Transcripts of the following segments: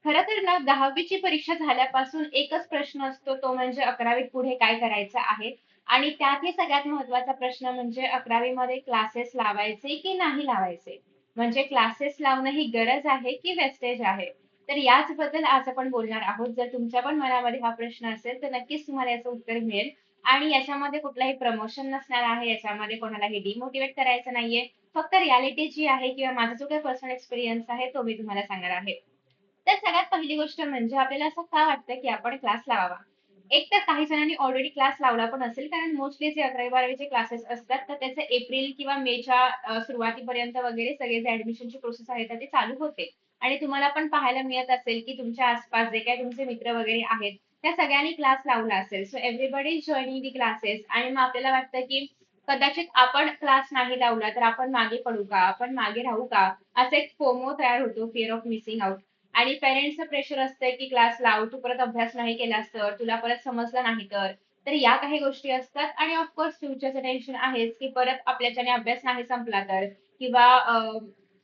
खरं तर ना 10वी परीक्षा झाल्यापासून एकच प्रश्न असतो तो म्हणजे 11वीत पुढे काय करायचं आहे आणि त्यातही सगळ्यात महत्त्वाचा प्रश्न म्हणजे 11वी मध्ये क्लासेस लावायचे की नाही लावायचे? म्हणजे क्लासेस लावणं ही गरज आहे की वेस्टेज आहे? तर याचबद्दल आज आपण बोलणार आहोत. जर तुमच्या पण मनामध्ये हा प्रश्न असेल तर नक्कीच तुम्हाला याचं उत्तर मिळेल आणि याच्यामध्ये कुठलाही प्रमोशन नसणार आहे. याच्यामध्ये कोणालाही डिमोटिव्हेट करायचं नाहीये. फक्त रिॲलिटी जी आहे किंवा माझा जो काही पर्सनल एक्सपिरियन्स आहे तो मी तुम्हाला सांगणार आहे. तर सगळ्यात पहिली गोष्ट म्हणजे आपल्याला असं का वाटतं, की आपण क्लास लावावा? एक तर काही जणांनी ऑलरेडी क्लास लावला पण असेल, कारण मोस्टली जे 11वी-12वीचे क्लासेस असतात, तर त्याचे एप्रिल किंवा मेच्या सुरुवातीपर्यंत वगैरे सगळे जे ॲडमिशनची प्रोसेस आहे, तर ते चालू होते. आणि तुम्हाला पण पाहायला मिळत असेल, की तुमच्या आसपास जे काही तुमचे मित्र वगैरे आहेत, त्या सगळ्यांनी क्लास लावला असेल. So everybody is joining the classes आणि मग आपल्याला वाटतं, की कदाचित आपण क्लास नाही लावला, तर आपण मागे पडू का? आपण मागे राहू का? असा एक फोमो तयार होतो, फिअर ऑफ मिसिंग आउट. आणि पेरेंट्सचं प्रेशर असतंय की क्लास लाव, तू परत अभ्यास नाही केलास तर, तुला परत समजलं नाही तर. तर या काही गोष्टी असतात आणि ऑफकोर्स फ्युचरचं टेन्शन आहेच की परत आपल्याच्याने अभ्यास नाही संपला तर किंवा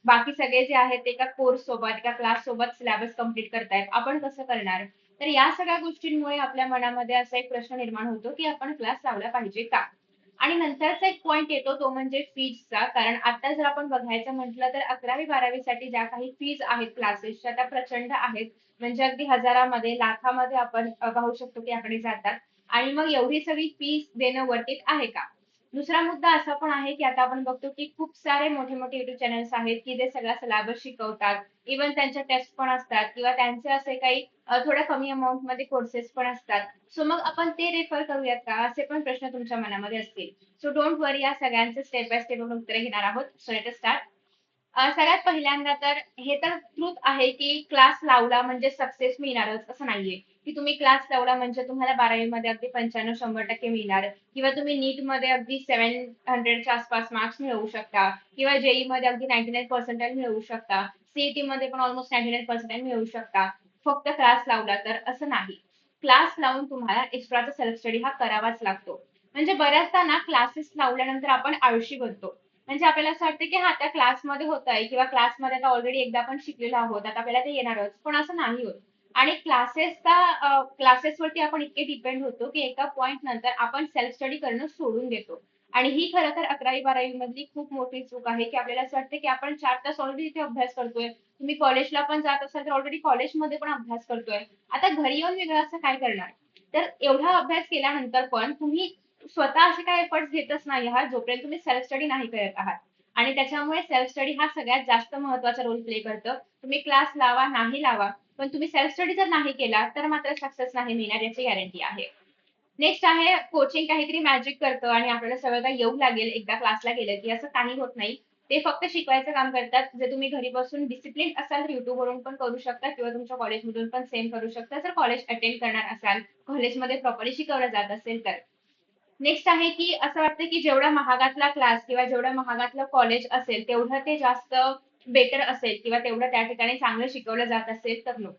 बाकी सगळे जे आहेत ते एका कोर्स सोबत, एका क्लास सोबत सिलेबस कंप्लीट करतायत. आपण कसं करणार? तर या सगळ्या गोष्टींमुळे आपल्या मनामध्ये असा एक प्रश्न निर्माण होतो की आपण क्लास लावला पाहिजे का? आणि नंतरचा एक पॉइंट येतो तो म्हणजे फीजचा. कारण आता जर आपण बघायचं म्हटलं तर 11वी-12वी साठी ज्या काही फीज आहेत क्लासेसच्या त्या प्रचंड आहेत. म्हणजे अगदी हजारामध्ये, लाखामध्ये आपण पाहू शकतो की आकडे जातात. आणि मग एवढी सगळी फीज देणं वर्थ इट आहे का? दुसरा मुद्दा असा पण आहे की आता आपण बघतो की खूप सारे मोठे-मोठे YouTube चॅनल्स आहेत की जे सगळा सिलेबस शिकवतात. इव्हन त्यांच्या टेस्ट पण असतात किंवा त्यांचे असे काही थोड्या कमी अमाउंटमध्ये कोर्सेस पण असतात. सो मग आपण ते रेफर करूयात का? असे पण प्रश्न तुमच्या मनामध्ये असतील. सो डोंट वरी या सगळ्यांचे स्टेप बाय स्टेप आपण उत्तरे घेणार आहोत. So let us start. सगळ्यात पहिल्यांदा तर हे तर ट्रूथ आहे की क्लास लावला म्हणजे सक्सेस मिळणारच असं नाहीये. की तुम्ही क्लास लावला म्हणजे तुम्हाला 12वी मध्ये अगदी 95-100% मिळणार किंवा तुम्ही नीट मध्ये अगदी 700च्या आसपास मार्क्स मिळवू शकता किंवा जेई मध्ये अगदी 99 पर्सेंटाइल मिळवू शकता. सीईटी मध्ये पण ऑलमोस्ट 99 पर्सेंटाइल मिळवू शकता. फक्त क्लास लावला तर असं नाही. क्लास लावून तुम्हाला एक्स्ट्राचा सेल्फ स्टडी हा करावाच लागतो. म्हणजे बऱ्याचदा ना क्लासेस लावल्यानंतर आपण आळशी बनतो. म्हणजे आपल्याला असं वाटतं की हा त्या क्लासमध्ये होत आहे किंवा क्लासमध्ये आता ऑलरेडी एकदा आपण शिकलेलो आहोत आता आपल्याला ते येणारच पण असं नाही होत आणि क्लासेसवरती आपण इतके डिपेंड होतो की एका पॉइंट नंतर आपण सेल्फ स्टडी करणं सोडून देतो आणि ही खरं तर 11वी-12वी मधली खूप मोठी चूक आहे की आपल्याला असं वाटतं की आपण 4 तास ऑलरेडी इथे अभ्यास करतोय. तुम्ही कॉलेजला पण जात असाल तर ऑलरेडी कॉलेजमध्ये पण अभ्यास करतोय. आता घरी येऊन वेगळं असं काय करणार? तर एवढा अभ्यास केल्यानंतर पण तुम्ही स्वतः असे काही एफर्ट्स घेतच नाही आहात जोपर्यंत तुम्ही सेल्फ स्टडी नाही करत आहात. आणि त्याच्यामुळे सेल्फ स्टडी हा सगळ्यात जास्त महत्वाचा रोल प्ले करतं. तुम्ही क्लास लावा, नाही लावा, पण तुम्ही सेल्फ स्टडी जर नाही केला, तर मात्र सक्सेस नाही मिळणार याची गॅरंटी आहे. नेक्स्ट आहे कोचिंग काहीतरी मॅजिक करतं आणि आपल्याला सगळं काही येऊ लागेल एकदा क्लासला गेलं की असं काही होत नाही. ते फक्त शिकवायचं काम करतात. जर तुम्ही घरी बसून डिसिप्लिन असाल तर YouTubeवरून पण करू शकता किंवा तुमच्या कॉलेजमधून पण सेम करू शकता. जर कॉलेज अटेंड करणार असाल, कॉलेजमध्ये प्रॉपरली शिकवलं जात असेल तर. नेक्स्ट आहे की असं वाटतं की जेवढा महागातला क्लास किंवा जेवढं महागातलं कॉलेज असेल तेवढं ते जास्त बेटर असेल किंवा तेवढं त्या ठिकाणी चांगलं शिकवलं जात असेल तर नो.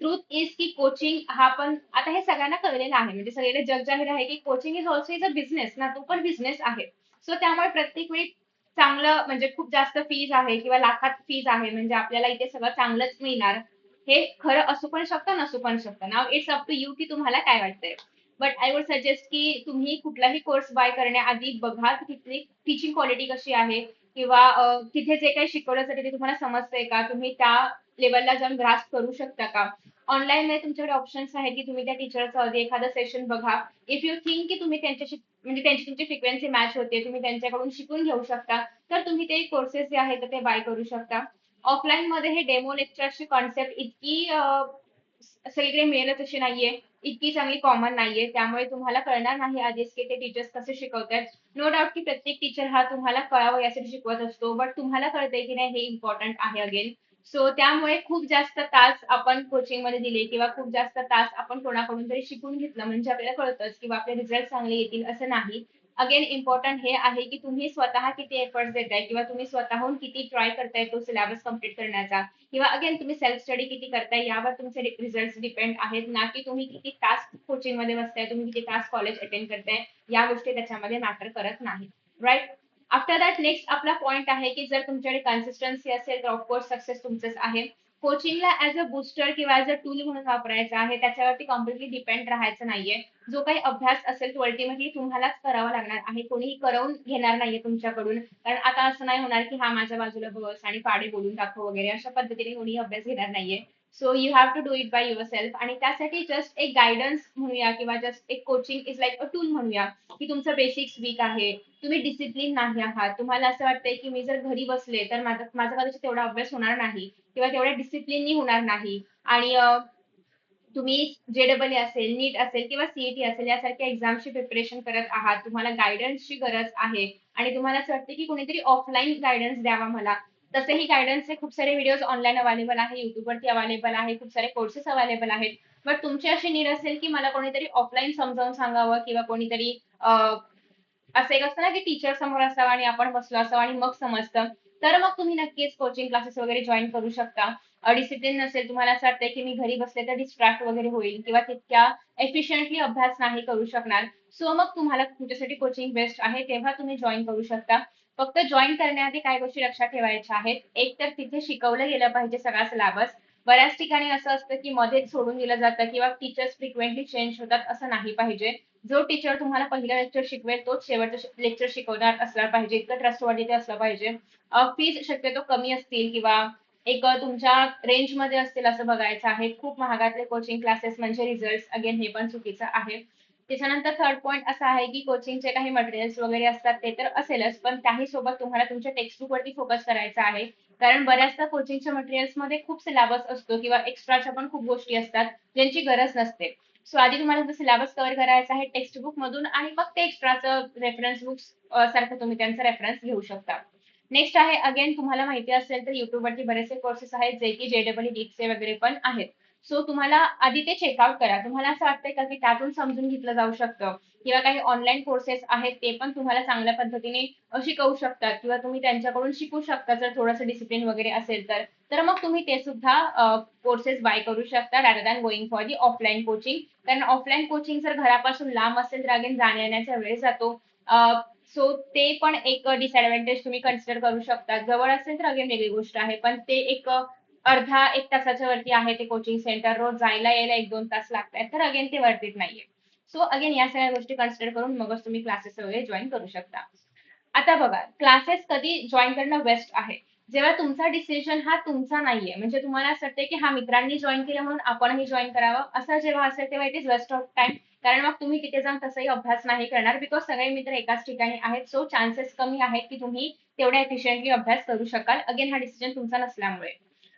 ट्रूथ इज की कोचिंग हा पण आता हे सगळ्यांना कळलेलं आहे म्हणजे सगळीकडे जग जाहीर आहे की coaching is also is a business ना तो पण बिझनेस आहे. सो त्यामुळे प्रत्येक वेळी चांगलं म्हणजे खूप जास्त फीज आहे किंवा लाखात फीज आहे म्हणजे आपल्याला इथे सगळं चांगलंच मिळणार हे खरं असू पण शकतं नसू पण शकतं. नाव इट्स अप टू यू की तुम्हाला काय वाटतंय. बट आय वुड सजेस्ट की तुम्ही कुठलाही कोर्स बाय करण्याआधी बघा की तिथली टीचिंग क्वालिटी कशी आहे किंवा तिथे जे काही शिकवलं जाते ते तुम्हाला समजतंय का? तुम्ही त्या लेवलला जाऊन ग्रास्प करू शकता का? ऑनलाईन मध्ये तुमच्याकडे ऑप्शन्स आहे की तुम्ही त्या टीचरचं आधी एखादं सेशन बघा. इफ यू थिंक की तुम्ही त्यांच्याशी म्हणजे त्यांची तुमची फ्रिक्वेन्सी मॅच होते, तुम्ही त्यांच्याकडून शिकून घेऊ शकता, तर तुम्ही ते कोर्सेस जे आहेत ते बाय करू शकता. ऑफलाईन मध्ये हे डेमो लेक्चरची कॉन्सेप्ट इतकी सगळीकडे मिळेलच अशी नाहीये. इतकी चांगली कॉमन नाहीये. त्यामुळे तुम्हाला कळणार नाही आधीच की ते टीचर्स कसे शिकवतायत. नो डाउट की प्रत्येक टीचर हा तुम्हाला कळावं यासाठी शिकवत असतो. बट तुम्हाला कळतंय की नाही हे इम्पॉर्टंट आहे अगेन. सो त्यामुळे खूप जास्त तास आपण कोचिंगमध्ये दिले किंवा खूप जास्त तास आपण कोणाकडून तरी शिकून घेतलं म्हणजे आपल्याला कळतंच किंवा आपले रिझल्ट चांगले येतील असं नाही. अगेन इम्पॉर्टंट हे आहे की तुम्ही स्वतः किती एफर्ट्स देताय किंवा तुम्ही स्वतःहून किती ट्राय करताय तो सिलेबस कंप्लीट करण्याचा किंवा अगेन तुम्ही सेल्फ स्टडी किती करताय यावर तुमचे रिझल्ट डिपेंड आहेत ना की तुम्ही किती तास कोचिंगमध्ये बसताय, तुम्ही किती तास कॉलेज अटेंड करताय या गोष्टी त्याच्यामध्ये मॅटर करत नाहीत. राईट? आफ्टर दॅट नेक्स्ट आपला पॉइंट आहे की जर तुमच्याकडे कन्सिस्टन्सी असेल तर ऑफकोर्स सक्सेस तुमचंच आहे. कोचिंगला ॲज अ बूस्टर किंवा ॲज अ टूल म्हणून वापरायचं आहे. त्याच्यावरती कम्प्लिटली डिपेंड राहायचं नाहीये. जो काही अभ्यास असेल तो अल्टिमेटली तुम्हालाच करावा लागणार आहे. कोणीही करवून घेणार नाहीये तुमच्याकडून. कारण आता असं नाही होणार की हा माझ्या बाजूला बस आणि पाढे बोलून दाखव वगैरे अशा पद्धतीने कोणीही अभ्यास घेणार नाहीये. So you have to do it by yourself आणि त्यासाठी जस्ट एक गाईडन्स म्हणूया किंवा जस्ट एक coaching is like a tool म्हणूया, की तुमचं बेसिक्स वीक आहे. तुम्ही डिसिप्लिन नाही आहात. तुम्हाला असं वाटतंय की मी जर घरी बसले तर माझा माझा कदाचित तेवढा अभ्यास होणार नाही किंवा तेवढ्या डिसिप्लिननी होणार नाही आणि तुम्ही जे असेल, नीट असेल किंवा सीईटी असेल यासारख्या एक्झामची प्रिपरेशन करत आहात. तुम्हाला गाईडन्सची गरज आहे आणि तुम्हाला असं वाटतं की कोणीतरी ऑफलाईन गाईडन्स द्यावा मला. तसेही गाईडन्सचे खूप सारे व्हिडिओज ऑनलाईन अवेलेबल आहे, YouTubeवरती अवेलेबल आहे, खूप सारे कोर्सेस अवेलेबल आहेत. बट तुमची अशी नीड असेल की मला कोणीतरी ऑफलाईन समजावून सांगावं किंवा कोणीतरी असं एक असतं ना की टीचर समोर असावा आणि आपण बसलो असावं आणि मग समजतं. तर मग तुम्ही नक्कीच कोचिंग क्लासेस वगैरे जॉइन करू शकता. डिसिप्लिन नसेल, तुम्हाला असं वाटतंय की मी घरी बसले तर डिस्ट्रॅक्ट वगैरे होईल किंवा तितक्या एफिशियंटली अभ्यास नाही करू शकणार. सो मग तुम्हाला तुमच्यासाठी कोचिंग बेस्ट आहे, तेव्हा तुम्ही जॉइन करू शकता. फक्त जॉइन करण्याआधी काही गोष्टी लक्षात ठेवायच्या आहेत. एक तर तिथे शिकवलं गेलं पाहिजे सगळा सिलेबस. बऱ्याच ठिकाणी असं असतं की मध्येच सोडून दिलं जातं किंवा टीचर्स फ्रिक्वेंटली चेंज होतात, असं नाही पाहिजे. जो टीचर तुम्हाला पहिलं लेक्चर शिकवेल तोच शेवटचं लेक्चर शिकवणार असला पाहिजे. इतकं ट्रस्टवर्दी ते असलं पाहिजे. फीज शक्यतो कमी असतील किंवा एक तुमच्या रेंजमध्ये असतील असं बघायचं आहे. खूप महागातले कोचिंग क्लासेस म्हणजे रिझल्ट्स अगेन हे पण चुकीचं आहे. त्याच्यानंतर थर्ड पॉइंट असा आहे की कोचिंगचे काही मटेरियल्स वगैरे असतात ते तर असेलच, पण त्याही सोबत तुम्हाला तुमच्या टेक्स्टबुक वरती फोकस करायचा आहे. कारण बऱ्याचदा कोचिंगच्या मटेरियल्समध्ये खूप सिलेबस असतो किंवा एक्स्ट्राच्या पण खूप गोष्टी असतात ज्यांची गरज नसते. सो आधी तुम्हाला तुमचा सिलेबस कव्हर करायचा आहे टेक्स्ट बुक मधून आणि मग ते एक्स्ट्राचं रेफरन्स बुक्स सारखं तुम्ही त्यांचा रेफरन्स घेऊ शकता. नेक्स्ट आहे अगेन तुम्हाला माहिती असेल तर YouTube वरती बरेचसे कोर्सेस आहेत जे की जे नीटचे वगैरे पण आहेत. सो तुम्हाला आधी ते चेकआउट करा. तुम्हाला असं वाटतंय का की त्यातून समजून घेतलं जाऊ शकतं किंवा काही ऑनलाईन कोर्सेस आहेत ते पण तुम्हाला चांगल्या पद्धतीने शिकवू शकतात किंवा तुम्ही त्यांच्याकडून शिकू शकता जर थोडंसं डिसिप्लिन वगैरे असेल तर. तर मग तुम्ही ते सुद्धा कोर्सेस बाय करू शकता rather than going for the offline coaching. कारण ऑफलाईन कोचिंग जर घरापासून लांब असेल तर अगेन जाण्या येण्याचा वेळ जातो. सो ते पण एक डिसएडव्हांटेज तुम्ही कन्सिडर करू शकता. जवळ असेल तर अगेन वेगळी गोष्ट आहे. पण ते एक अर्धा 1 तासाच्या वरती आहे ते कोचिंग सेंटर. रोज जायला यायला 1-2 तास लागतायत. तर अगेन ते वर्थ इट नाहीये. सो अगेन या सगळ्या गोष्टी कन्सिडर करून मगच तुम्ही क्लासेस वगैरे जॉइन करू शकता. आता बघा, क्लासेस कधी जॉइन करणं बेस्ट आहे. जेव्हा तुमचा डिसिजन हा तुमचा नाहीये. म्हणजे तुम्हाला असं वाटतंय, की हां, मित्रांनी जॉइन केलं म्हणून आपणही जॉइन करावं. असं जेव्हा असेल तेव्हा it is waste of time. कारण मग तुम्ही तिथे जाऊन तसाही अभ्यास नाही करणार बिकॉज सगळे मित्र एकाच ठिकाणी आहेत. सो चान्सेस कमी आहेत, की तुम्ही तेवढ्या एफिशियंटली अभ्यास करू शकाल. अगेन हा डिसिजन तुमचा नसल्यामुळे.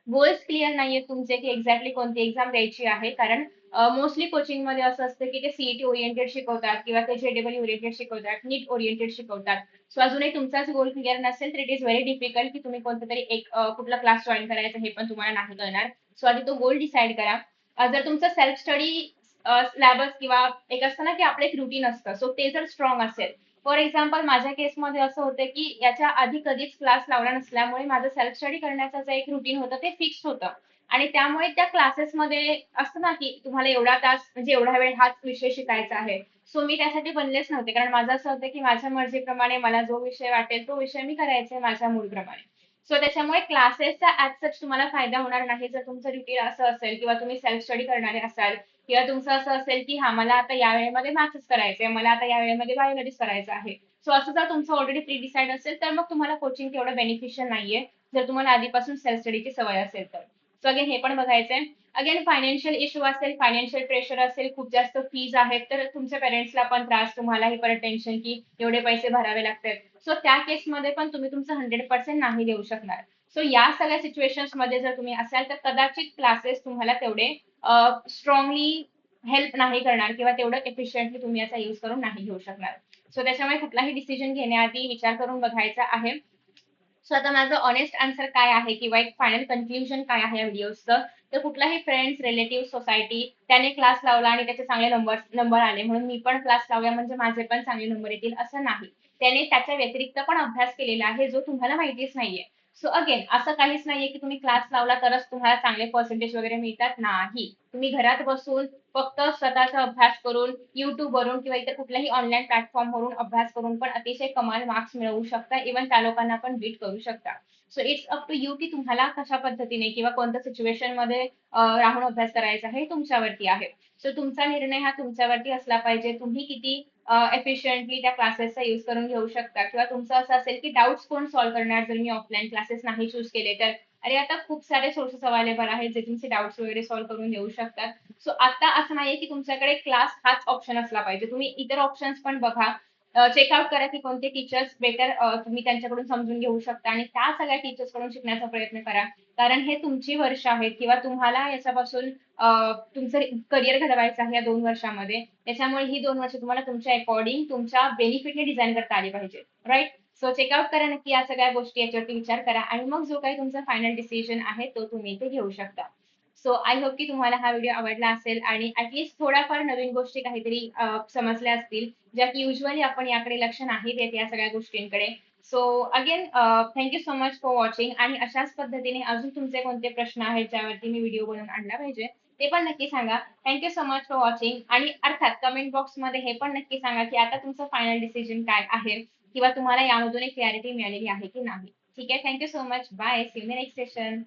गोल्स क्लिअर नाहीयेत तुमचे, की एक्झॅक्टली कोणती एक्झाम द्यायची आहे. कारण मोस्टली कोचिंगमध्ये असं असतं, की ते सीईटी ओरिएंटेड शिकवतात किंवा ते जे ओरिएंटेड शिकवतात, नीट ओरिएंटेड शिकवतात. सो अजूनही तुमचाच गोल क्लिअर नसेल तर इट इज व्हेरी डिफिकल्ट की तुम्ही कोणता तरी एक कुठला क्लास जॉइन करायचा हे पण तुम्हाला नाही कळणार. सो आधी तो गोल डिसाईड करा. जर तुमचं सेल्फ स्टडी सिलेबस किंवा एक असतं ना की आपलं एक रुटीन असतं. सो ते जर स्ट्रॉंग असेल. फॉर एक्झाम्पल माझ्या केसमध्ये असं होतं की याच्या आधी कधीच क्लास लावला नसल्यामुळे माझं सेल्फ स्टडी करण्याचं जे एक रुटीन होतं ते फिक्स होतं. आणि त्यामुळे त्या क्लासेसमध्ये असतं ना की तुम्हाला एवढा तास म्हणजे एवढा वेळ हाच विषय शिकायचा आहे. सो मी त्यासाठी बनलेच नव्हते. कारण माझं असं होतं, की माझ्या मर्जीप्रमाणे मला जो विषय वाटेल तो विषय मी करायचे माझ्या मूडप्रमाणे. सो त्याच्यामुळे क्लासेसचा ॲज सच तुम्हाला फायदा होणार नाही. जर तुमचं रुटीन असं असेल किंवा तुम्ही सेल्फ स्टडी करणारे असाल किंवा तुमचं असं असेल, की हां, मला आता या वेळेमध्ये मॅथ्सच करायचंय, मला आता या वेळेमध्ये बायोलॉजीच करायचं आहे. सो असं जर तुमचं ऑलरेडी प्री डिसाईड असेल, तर मग तुम्हाला कोचिंग तेवढं बेनिफिशियल नाहीये. जर तुम्हाला आधीपासून सेल्फ स्टडीची सवय असेल तर. सो अगेन हे पण बघायचंय. अगेन फायनान्शियल इश्यू असेल, फायनान्शियल प्रेशर असेल, खूप जास्त फीज आहेत, तर तुमच्या पेरेंट्सला पण त्रास, तुम्हालाही परत टेन्शन, की एवढे पैसे भरावे लागतात. सो त्या केसमध्ये पण तुम्ही तुमचं 100% नाही देऊ शकणार. सो या सगळ्या सिच्युएशन्समध्ये जर तुम्ही असाल, तर कदाचित क्लासेस तुम्हाला तेवढे स्ट्रॉंगली हेल्प नाही करणार किंवा तेवढं एफिशियंटली तुम्ही याचा यूज करून नाही घेऊ शकणार. सो त्याच्यामुळे कुठलाही डिसिजन घेण्याआधी विचार करून बघायचा आहे. सो आता माझं ऑनेस्ट आन्सर काय आहे किंवा एक फायनल कन्क्लुजन काय आहे या व्हिडिओचं, तर कुठलाही फ्रेंड्स, रिलेटिव्ह, सोसायटी त्याने क्लास लावला आणि त्याचे चांगले नंबर आले म्हणून मी पण क्लास लावूया म्हणजे माझे पण चांगले नंबर येतील असं नाही. त्याने त्याच्या व्यतिरिक्त पण अभ्यास केलेला आहे जो तुम्हाला माहितीच नाहीये. सो अगेन असं काहीच नाहीये की तुम्ही क्लास लावला तरच तुम्हाला चांगले पर्सेंटेज वगैरे मिळतात. नाही. तुम्ही घरात बसून फक्त स्वतःचा अभ्यास करून, YouTubeवरून किंवा इतर कुठल्याही ऑनलाईन प्लॅटफॉर्मवरून अभ्यास करून पण अतिशय कमाल मार्क्स मिळवू शकता. इव्हन त्या लोकांना पण बीट करू शकता. So it's up to you की तुम्हाला कशा पद्धतीने किंवा कोणत्या सिच्युएशन मध्ये राहून अभ्यास करायचा हे तुमच्यावरती आहे. सो तुमचा निर्णय हा तुमच्यावरती असला पाहिजे. तुम्ही किती एफिशियंटली त्या क्लासेसचा यूज करून घेऊ शकता किंवा तुमचं असं असेल की डाउट्स कोण सॉल्व्ह करणार जर मी ऑफलाईन क्लासेस नाही चूज केले तर. अरे आता खूप सारे सोर्सेस अवेलेबल आहेत जे तुमचे डाउट्स वगैरे सॉल्व्ह करून देऊ शकतात. सो आता असं नाहीये की तुमच्याकडे क्लास हाच ऑप्शन असला पाहिजे. तुम्ही इतर ऑप्शन्स पण बघा. चेकआउट करा की कोणते टीचर्स बेटर तुम्ही त्यांच्याकडून समजून घेऊ शकता आणि त्या सगळ्या टीचर्स कडून शिकण्याचा प्रयत्न करा. कारण हे तुमची वर्ष आहेत किंवा तुम्हाला याच्यापासून तुमचं करिअर घडवायचं आहे या 2 वर्षामध्ये. त्याच्यामुळे ही 2 वर्ष तुम्हाला तुमच्या अकॉर्डिंग तुमच्या बेनिफिटने डिझाइन करता आली पाहिजे. राइट? सो चेकआउट करा नक्की या सगळ्या गोष्टी याच्यावरती विचार करा आणि मग जो काही तुमचा फायनल डिसिजन आहे तो तुम्ही इथे घेऊ शकता. सो आय होप की तुम्हाला हा व्हिडिओ आवडला असेल आणि ॲटलीस्ट थोड्याफार नवीन गोष्टी काहीतरी समजल्या असतील, ज्या की युजुअली आपण याकडे लक्ष नाही देत या सगळ्या गोष्टींकडे. So again thank you so much for watching आणि अशाच पद्धतीने अजून तुमचे कोणते प्रश्न आहेत ज्यावरती मी व्हिडिओ बनवून आणला पाहिजे, ते पण नक्की सांगा. Thank you so much for watching आणि अर्थात कमेंट बॉक्समध्ये हे पण नक्की सांगा की आता तुमचं फायनल डिसिजन काय आहे किंवा तुम्हाला यामधून एक क्लॅरिटी मिळालेली आहे की नाही. ठीक आहे. Thank you so much. Bye. See you in the next session.